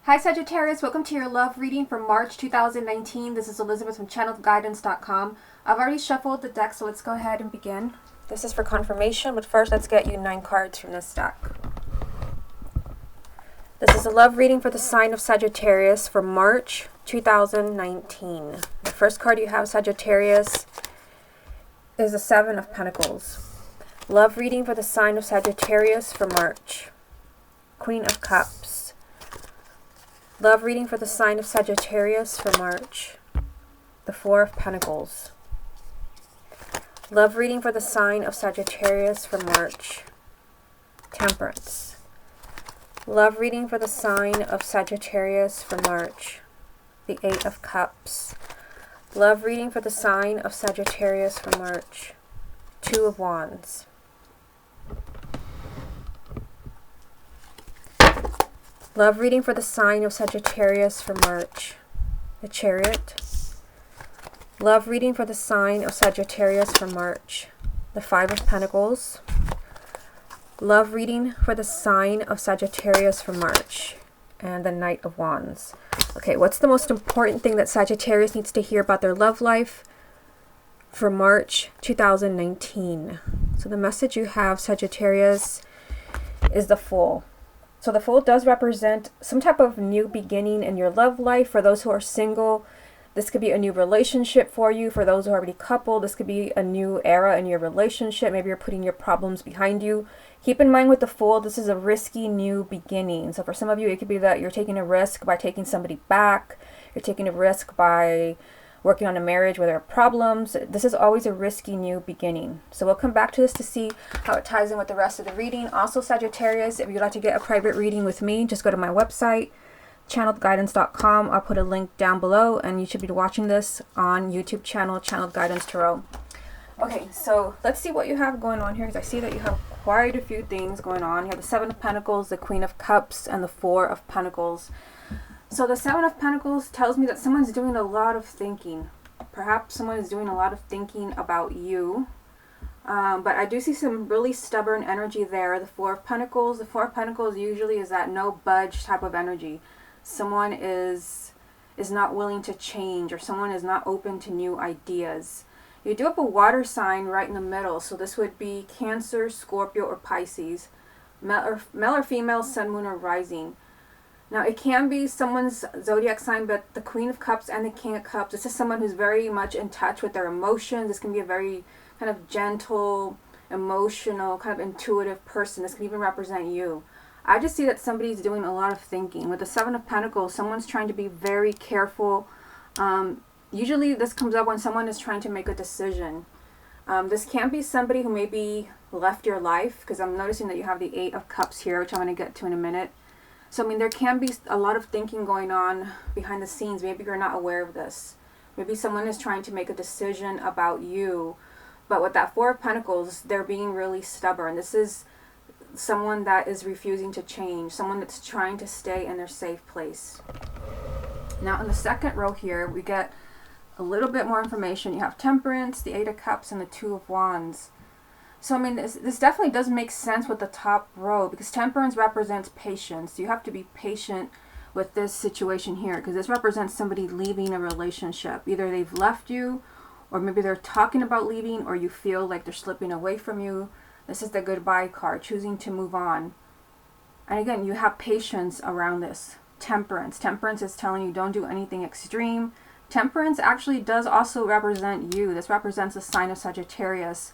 Hi Sagittarius, welcome to your love reading for March 2019. This is Elizabeth from channeledguidance.com. I've already shuffled the deck, so let's go ahead and begin. This is for confirmation, but first let's get you 9 cards from this deck. This is a love reading for the sign of Sagittarius for March 2019. The first card you have, Sagittarius, is the 7 of Pentacles. Love reading for the sign of Sagittarius for March. Queen of Cups. Love reading for the sign of Sagittarius for March. The 4 of Pentacles. Love reading for the sign of Sagittarius for March. Temperance. Love reading for the sign of Sagittarius for March. The 8 of Cups. Love reading for the sign of Sagittarius for March. 2 of Wands. Love reading for the sign of Sagittarius for March. The Chariot. Love reading for the sign of Sagittarius for March. The 5 of Pentacles. Love reading for the sign of Sagittarius for March. And the Knight of Wands. Okay, what's the most important thing that Sagittarius needs to hear about their love life for March 2019? So the message you have, Sagittarius, is the Fool. So the Fool does represent some type of new beginning in your love life. For those who are single, this could be a new relationship for you. For those who are already coupled, this could be a new era in your relationship. Maybe you're putting your problems behind you. Keep in mind with the Fool, this is a risky new beginning. So for some of you, it could be that you're taking a risk by taking somebody back. You're taking a risk by working on a marriage where there are problems. This is always a risky new beginning. So we'll come back to this to see how it ties in with the rest of the reading. Also, Sagittarius, if you'd like to get a private reading with me, just go to my website, channeledguidance.com. I'll put a link down below, and you should be watching this on YouTube channel, Channeled Guidance Tarot. Okay, so let's see what you have going on here, because I see that you have quite a few things going on. You have the 7 of Pentacles, the Queen of Cups, and the 4 of Pentacles. So the 7 of Pentacles tells me that someone's doing a lot of thinking. Perhaps someone is doing a lot of thinking about you. But I do see some really stubborn energy there. The 4 of Pentacles. The 4 of Pentacles usually is that no budge type of energy. Someone is not willing to change, or someone is not open to new ideas. You do have a water sign right in the middle. So this would be Cancer, Scorpio, or Pisces. Male or female, Sun, Moon, or Rising. Now, it can be someone's zodiac sign, but the Queen of Cups and the King of Cups, this is someone who's very much in touch with their emotions. This can be a very kind of gentle, emotional, kind of intuitive person. This can even represent you. I just see that somebody's doing a lot of thinking. With the 7 of Pentacles, someone's trying to be very careful. Usually this comes up when someone is trying to make a decision. This can be somebody who maybe left your life, because I'm noticing that you have the 8 of Cups here, which I'm going to get to in a minute. So, I mean, there can be a lot of thinking going on behind the scenes. Maybe you're not aware of this. Maybe someone is trying to make a decision about you. But with that 4 of Pentacles, they're being really stubborn. This is someone that is refusing to change. Someone that's trying to stay in their safe place. Now, in the second row here, we get a little bit more information. You have Temperance, the 8 of Cups, and the 2 of Wands. So, I mean, this definitely does make sense with the top row, because Temperance represents patience. You have to be patient with this situation here, because this represents somebody leaving a relationship. Either they've left you, or maybe they're talking about leaving, or you feel like they're slipping away from you. This is the goodbye card, choosing to move on. And again, you have patience around this. Temperance. Temperance is telling you don't do anything extreme. Temperance actually does also represent you. This represents the sign of Sagittarius.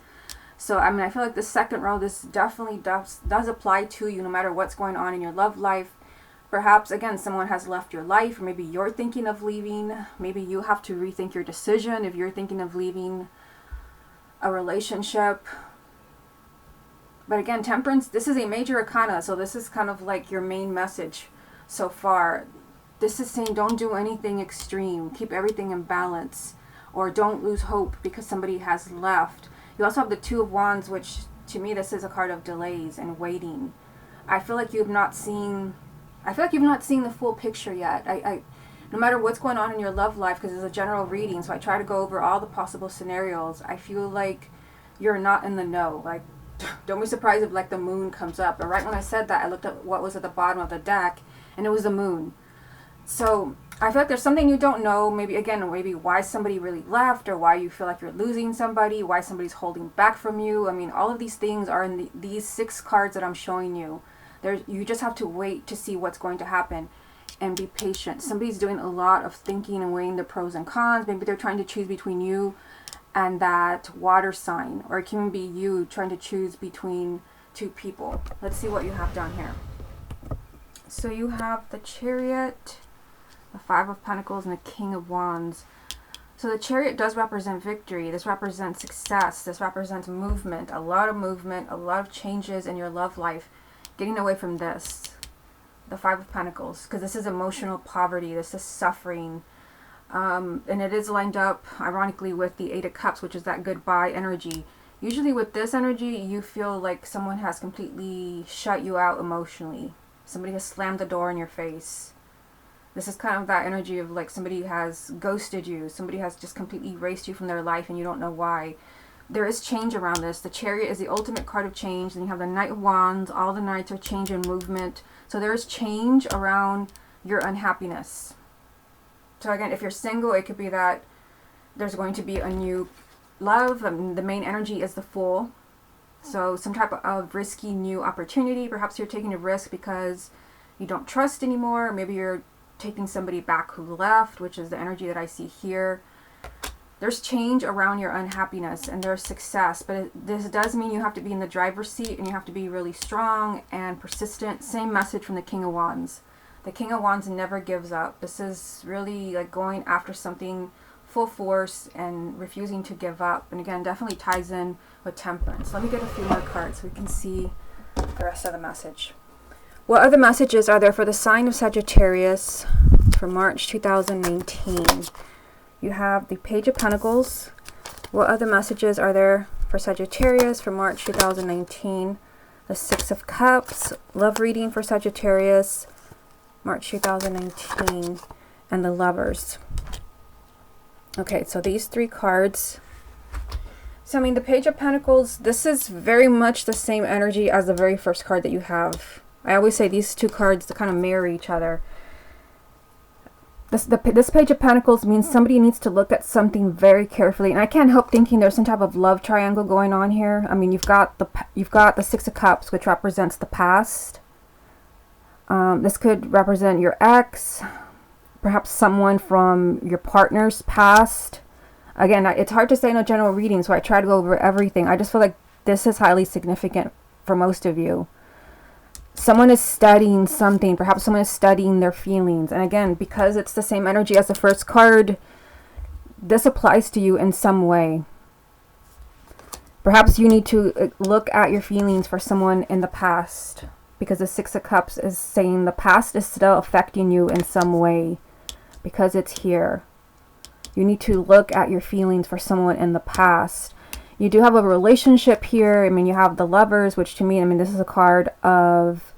So, I mean, I feel like the second row, this definitely does apply to you no matter what's going on in your love life. Perhaps, again, someone has left your life, or maybe you're thinking of leaving. Maybe you have to rethink your decision if you're thinking of leaving a relationship. But again, Temperance, this is a major arcana, so this is kind of like your main message so far. This is saying don't do anything extreme. Keep everything in balance. Or don't lose hope because somebody has left. You also have the 2 of Wands, which to me this is a card of delays and waiting. I feel like you've not seen the full picture yet. No matter what's going on in your love life, because it's a general reading, so I try to go over all the possible scenarios. I feel like you're not in the know. Like, don't be surprised if like the moon comes up. But right when I said that, I looked at what was at the bottom of the deck, and it was the moon. So I feel like there's something you don't know, maybe again, maybe why somebody really left, or why you feel like you're losing somebody, why somebody's holding back from you. I mean, all of these things are in these 6 cards that I'm showing you. You just have to wait to see what's going to happen and be patient. Somebody's doing a lot of thinking and weighing the pros and cons. Maybe they're trying to choose between you and that water sign, or it can be you trying to choose between 2 people. Let's see what you have down here. So you have the Chariot, the 5 of Pentacles, and the King of Wands. So the Chariot does represent victory. This represents success. This represents movement, a lot of changes in your love life. Getting away from this, the 5 of Pentacles, because this is emotional poverty. This is suffering. And it is lined up, ironically, with the 8 of Cups, which is that goodbye energy. Usually with this energy, you feel like someone has completely shut you out emotionally. Somebody has slammed the door in your face. This is kind of that energy of like somebody has ghosted you. Somebody has just completely erased you from their life and you don't know why. There is change around this. The Chariot is the ultimate card of change. Then you have the Knight of Wands. All the Knights are change and movement. So there is change around your unhappiness. So again, if you're single, it could be that there's going to be a new love. The main energy is the Fool. So some type of risky new opportunity. Perhaps you're taking a risk because you don't trust anymore. Maybe you're taking somebody back who left, which is the energy that I see here. There's change around your unhappiness and there's success, but this does mean you have to be in the driver's seat and you have to be really strong and persistent. Same message from the King of Wands. The King of Wands never gives up. This is really like going after something full force and refusing to give up. And again, definitely ties in with Temperance. Let me get a few more cards so we can see the rest of the message. What other messages are there for the sign of Sagittarius for March 2019? You have the Page of Pentacles. What other messages are there for Sagittarius for March 2019? The 6 of Cups, love reading for Sagittarius, March 2019, and the Lovers. Okay, so these 3 cards. So, I mean, the Page of Pentacles, this is very much the same energy as the very first card that you have. I always say these 2 cards to kind of mirror each other. This Page of Pentacles means somebody needs to look at something very carefully, and I can't help thinking there's some type of love triangle going on here. I mean, you've got the 6 of Cups, which represents the past. This could represent your ex, perhaps someone from your partner's past. Again, it's hard to say in a general reading, so I try to go over everything. I just feel like this is highly significant for most of you. Someone is studying something. Perhaps someone is studying their feelings. And again, because it's the same energy as the first card, this applies to you in some way. Perhaps you need to look at your feelings for someone in the past, because the 6 of Cups is saying the past is still affecting you in some way because it's here. You need to look at your feelings for someone in the past. You do have a relationship here. I mean, you have the Lovers, which to me, I mean, this is a card of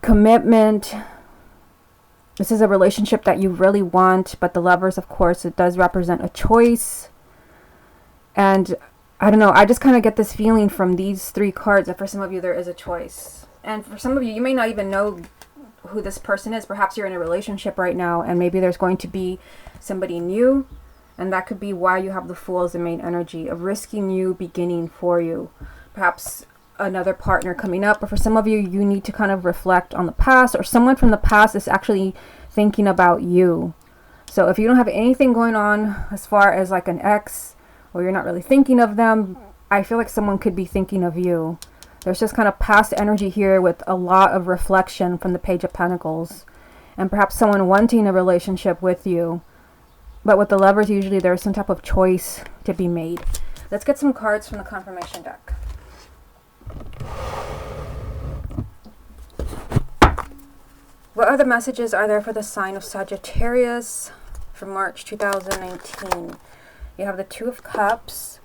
commitment. This is a relationship that you really want, but the Lovers, of course, it does represent a choice. And I don't know, I just kind of get this feeling from these 3 cards that for some of you there is a choice. And for some of you, you may not even know who this person is. Perhaps you're in a relationship right now and maybe there's going to be somebody new. And that could be why you have the Fool as the main energy, of risky new beginning for you. Perhaps another partner coming up. Or for some of you, you need to kind of reflect on the past, or someone from the past is actually thinking about you. So if you don't have anything going on as far as like an ex, or you're not really thinking of them, I feel like someone could be thinking of you. There's just kind of past energy here with a lot of reflection from the Page of Pentacles. And perhaps someone wanting a relationship with you. But with the Lovers, usually there's some type of choice to be made. Let's get some cards from the confirmation deck. What other messages are there for the sign of Sagittarius for March 2019? You have the 2 of Cups.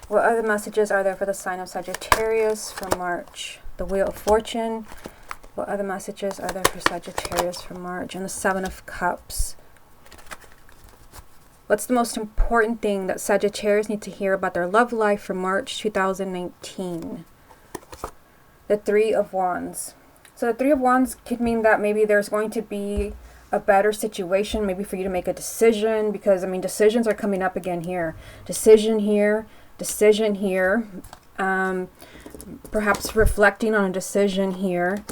What other messages are there for the sign of Sagittarius for March? The Wheel of Fortune. What other messages are there for Sagittarius for March? And the 7 of Cups. What's the most important thing that Sagittarius need to hear about their love life for March 2019? The 3 of Wands. So the 3 of Wands could mean that maybe there's going to be a better situation, maybe for you to make a decision, because I mean decisions are coming up again here. Decision here, decision here, perhaps reflecting on a decision here.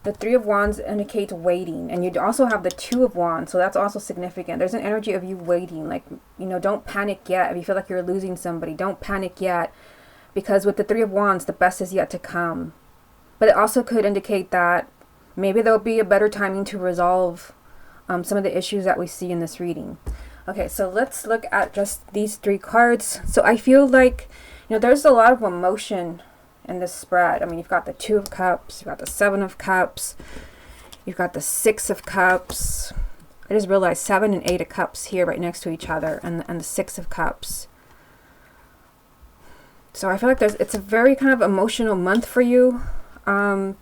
The Three of Wands indicates waiting, and you also have the Two of Wands, so that's also significant. There's an energy of you waiting, like, you know, don't panic yet. If you feel like you're losing somebody, don't panic yet, because with the Three of Wands, the best is yet to come. But it also could indicate that maybe there'll be a better timing to resolve some of the issues that we see in this reading. Okay, so let's look at just these three cards. So I feel like, you know, there's a lot of emotion in this spread. I mean, you've got the Two of Cups, you've got the Seven of Cups, you've got the Six of Cups. I just realized 7 and 8 of Cups here right next to each other, and the Six of Cups. So I feel like it's a very kind of emotional month for you. I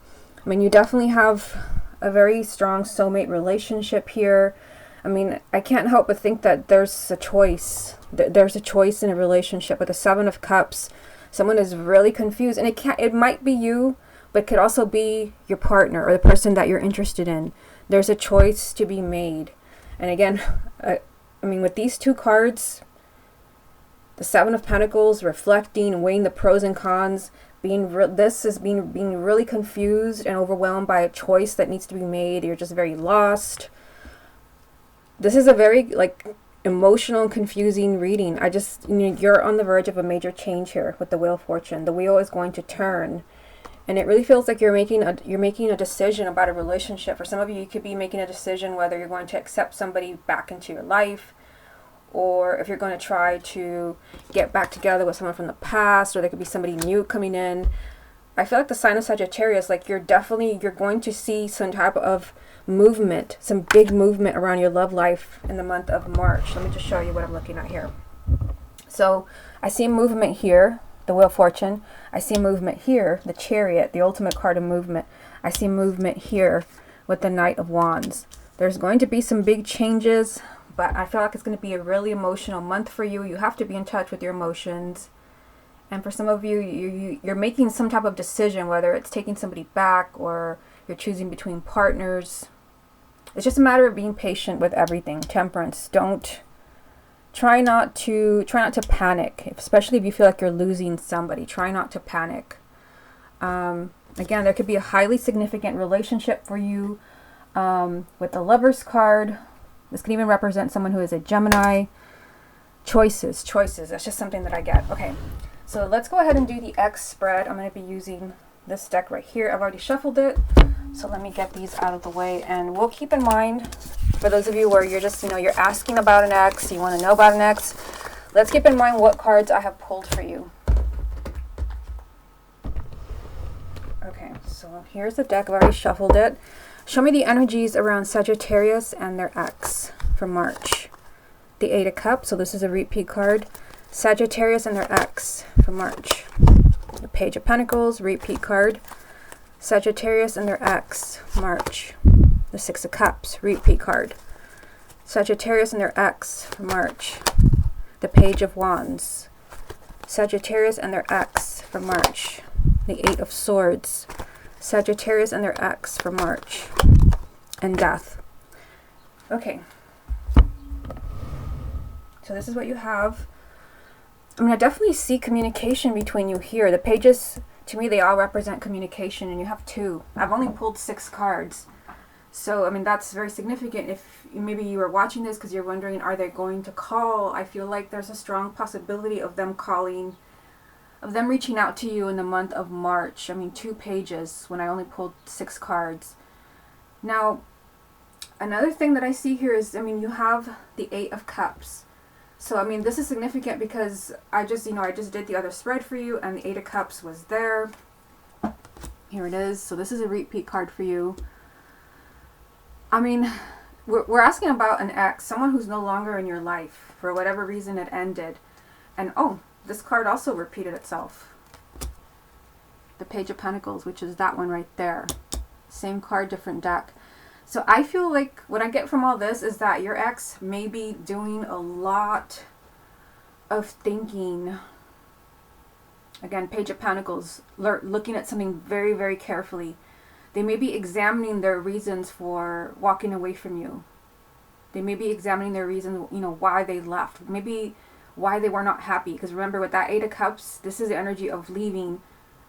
mean, you definitely have a very strong soulmate relationship here. I mean, I can't help but think that there's a choice. There's a choice in a relationship. With the Seven of Cups, someone is really confused, and it might be you, but it could also be your partner or the person that you're interested in. There's a choice to be made. And again, I mean, with these two cards, the Seven of Pentacles, reflecting, weighing the pros and cons, being really confused and overwhelmed by a choice that needs to be made. You're just very lost. This is a very like emotional and confusing reading. You know, you're on the verge of a major change here with the Wheel of Fortune. The wheel is going to turn, and it really feels like you're making a decision about a relationship. For some of you, you could be making a decision whether you're going to accept somebody back into your life, or if you're going to try to get back together with someone from the past, or there could be somebody new coming in. I feel like the sign of Sagittarius, like you're going to see some type of movement, some big movement around your love life in the month of March. Let me just show you what I'm looking at here. So I see movement here, the Wheel of Fortune. I see movement here, the Chariot, the ultimate card of movement. I see movement here with the Knight of Wands. There's going to be some big changes, but I feel like it's going to be a really emotional month for you. You have to be in touch with your emotions. And for some of you, you're making some type of decision, whether it's taking somebody back or you're choosing between partners. It's just a matter of being patient with everything. Temperance. Try not to panic, especially if you feel like you're losing somebody. Try not to panic. Again, there could be a highly significant relationship for you with the Lovers card. This can even represent someone who is a Gemini. Choices. That's just something that I get. Okay, so let's go ahead and do the X spread. I'm going to be using this deck right here. I've already shuffled it, so let me get these out of the way. And we'll keep in mind, for those of you where you're just, you're asking about an X, you want to know about an X, let's keep in mind what cards I have pulled for you. Okay, so here's the deck. I've already shuffled it. Show me the energies around Sagittarius and their X for March. The Eight of Cups, so this is a repeat card. Sagittarius and their X for March. The Page of Pentacles, repeat card. Sagittarius and their X, March. The Six of Cups, repeat card. Sagittarius and their X for March. The Page of Wands. Sagittarius and their X for March. The Eight of Swords. Sagittarius and their X for March. And Death. Okay. So this is what you have. I mean, I definitely see communication between you here. The pages, to me, they all represent communication, and you have two. I've only pulled 6 cards. So, I mean, that's very significant. If maybe you were watching this because you're wondering, are they going to call? I feel like there's a strong possibility of them calling, of them reaching out to you in the month of March. I mean, 2 pages when I only pulled 6 cards. Now, another thing that I see here is, I mean, you have the Eight of Cups. So, I mean, this is significant because I just did the other spread for you, and the Eight of Cups was there. Here it is. So this is a repeat card for you. I mean, we're asking about an ex, someone who's no longer in your life. For whatever reason, it ended. And, oh, this card also repeated itself. The Page of Pentacles, which is that one right there. Same card, different deck. So I feel like what I get from all this is that your ex may be doing a lot of thinking. Again, Page of Pentacles, looking at something very, very carefully. They may be examining their reasons for walking away from you. They may be examining their reasons, you know, why they left. Maybe why they were not happy. Because remember, with that Eight of Cups, this is the energy of leaving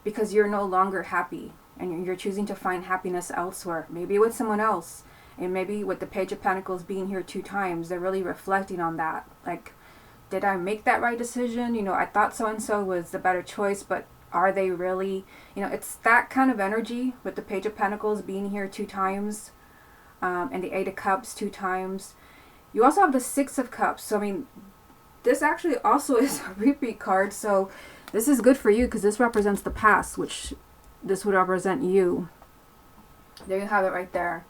because you're no longer happy. And you're choosing to find happiness elsewhere. Maybe with someone else. And maybe with the Page of Pentacles being here 2 times, they're really reflecting on that. Like, did I make that right decision? You know, I thought so-and-so was the better choice, but are they really? You know, it's that kind of energy with the Page of Pentacles being here 2 times. And the Eight of Cups 2 times. You also have the Six of Cups. So, I mean, this actually also is a repeat card. So, this is good for you because this represents the past, which this would represent you. There you have it right there.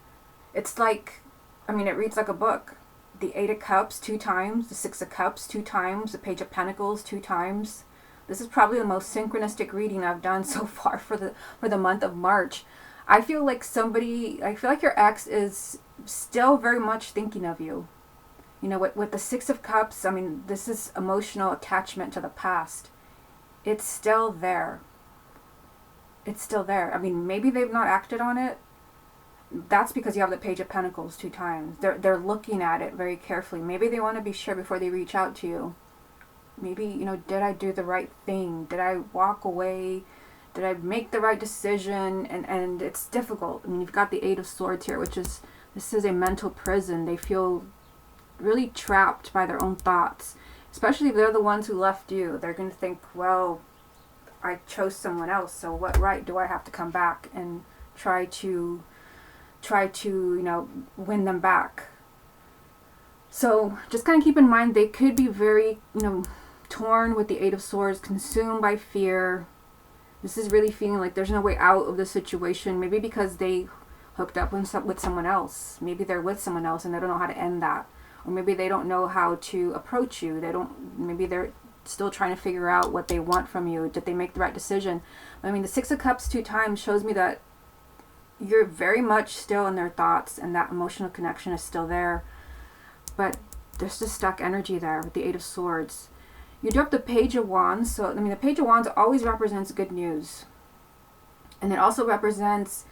It's like, I mean, it reads like a book. The Eight of Cups 2 times, the Six of Cups 2 times, the Page of Pentacles 2 times. This is probably the most synchronistic reading I've done so far for the month of March. I feel like your ex is still very much thinking of you. You know, with the Six of Cups, I mean, this is emotional attachment to the past. It's still there. It's still there. I mean, maybe they've not acted on it. That's because you have the Page of Pentacles 2 times. They're looking at it very carefully. Maybe they want to be sure before they reach out to you. Maybe, you know, did I do the right thing? Did I walk away? Did I make the right decision? And it's difficult. I mean, you've got the Eight of Swords here, which is, this is a mental prison. They feel really trapped by their own thoughts. Especially if they're the ones who left you. They're going to think, well, I chose someone else, so what right do I have to come back and try to, you know, win them back? So just kind of keep in mind, they could be very, you know, torn with the Eight of Swords, consumed by fear. This is really feeling like there's no way out of the situation. Maybe because they hooked up with someone else. Maybe they're with someone else and they don't know how to end that. Or maybe they don't know how to approach you. Maybe they're still trying to figure out what they want from you. Did they make the right decision? I mean, the Six of Cups 2 times shows me that you're very much still in their thoughts and that emotional connection is still there. But there's just stuck energy there with the Eight of Swords. You do have the Page of Wands. So, I mean, the Page of Wands always represents good news. And it also represents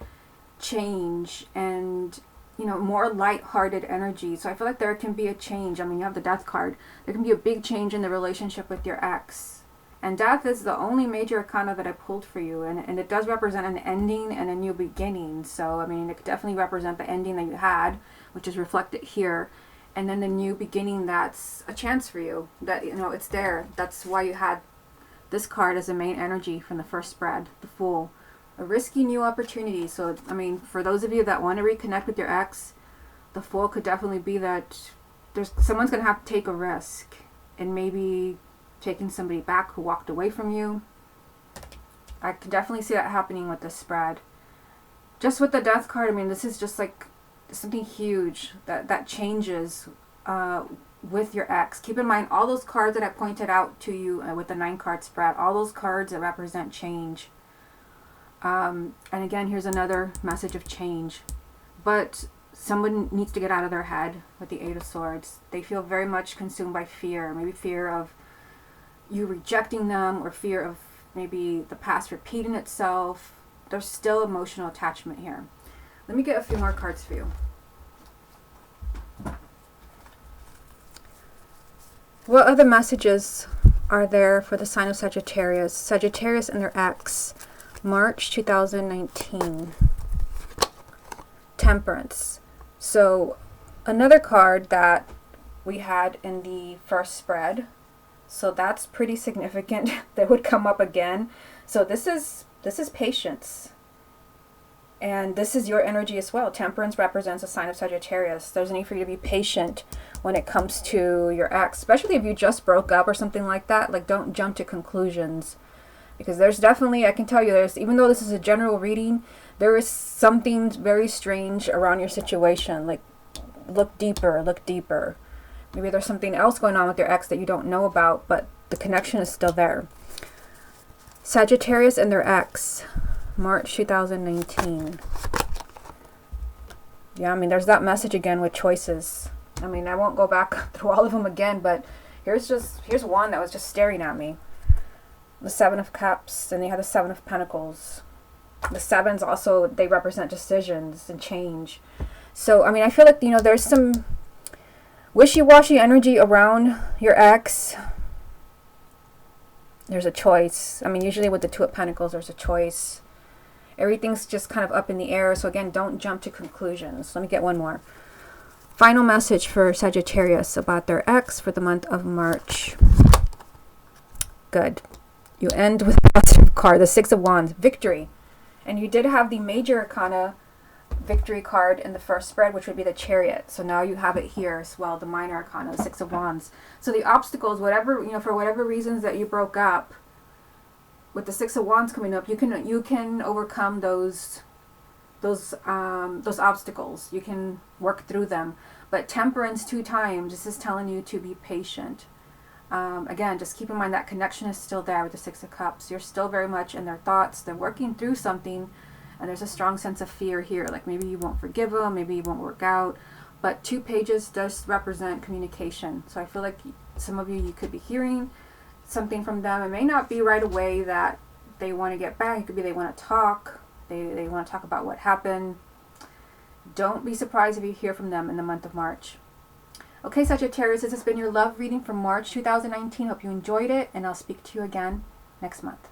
change and, you know, more light-hearted energy. So I feel like there can be a change. I mean, you have the Death card. There can be a big change in the relationship with your ex. And Death is the only major arcana that I pulled for you. And it does represent an ending and a new beginning. So, I mean, it could definitely represent the ending that you had, which is reflected here. And then the new beginning, that's a chance for you. That, you know, it's there. That's why you had this card as the main energy from the first spread, the Fool. A risky new opportunity. So, I mean, for those of you that want to reconnect with your ex, the Fool could definitely be that someone's going to have to take a risk. And maybe taking somebody back who walked away from you. I can definitely see that happening with this spread. Just with the Death card, I mean, this is just like something huge that changes with your ex. Keep in mind all those cards that I pointed out to you with the 9-card spread, all those cards that represent change. And again, here's another message of change. But someone needs to get out of their head with the Eight of Swords. They feel very much consumed by fear. Maybe fear of you rejecting them, or fear of maybe the past repeating itself. There's still emotional attachment here. Let me get a few more cards for you. What other messages are there for the sign of Sagittarius? Sagittarius and their ex. March 2019. Temperance. So another card that we had in the first spread. So that's pretty significant. That would come up again. So this is patience. And this is your energy as well. Temperance represents a sign of Sagittarius. There's a need for you to be patient when it comes to your ex, especially if you just broke up or something like that. Like, don't jump to conclusions, because there's definitely, I can tell you, even though this is a general reading, there is something very strange around your situation. Like, look deeper, look deeper. Maybe there's something else going on with your ex that you don't know about, but the connection is still there. Sagittarius and their ex. March 2019. Yeah, I mean, there's that message again with choices. I mean, I won't go back through all of them again, but here's one that was just staring at me. The Seven of Cups, and they have the Seven of Pentacles. The sevens also, they represent decisions and change. So, I mean, I feel like, you know, there's some Wishy-washy energy around your ex. There's a choice. I mean, usually with the Two of Pentacles, there's a choice. Everything's just kind of up in the air. So again, don't jump to conclusions. Let me get one more. Final message for Sagittarius about their ex for the month of March. Good. You end with a positive card, the Six of Wands, victory. And you did have the major arcana victory card in the first spread, which would be the Chariot. So now you have it here as well, the minor arcana, the Six of Wands. So the obstacles, whatever, you know, for whatever reasons that you broke up, with the Six of Wands coming up, you can overcome those obstacles. You can work through them. But Temperance 2 times, this is telling you to be patient. Again, just keep in mind that connection is still there with the Six of Cups. You're still very much in their thoughts. They're working through something, and there's a strong sense of fear here. Like maybe you won't forgive them, maybe it won't work out. But 2 pages does represent communication. So I feel like some of you could be hearing something from them. It may not be right away that they want to get back. It could be they want to talk. They want to talk about what happened. Don't be surprised if you hear from them in the month of March. Okay, Sagittarius, this has been your love reading for March 2019. Hope you enjoyed it, and I'll speak to you again next month.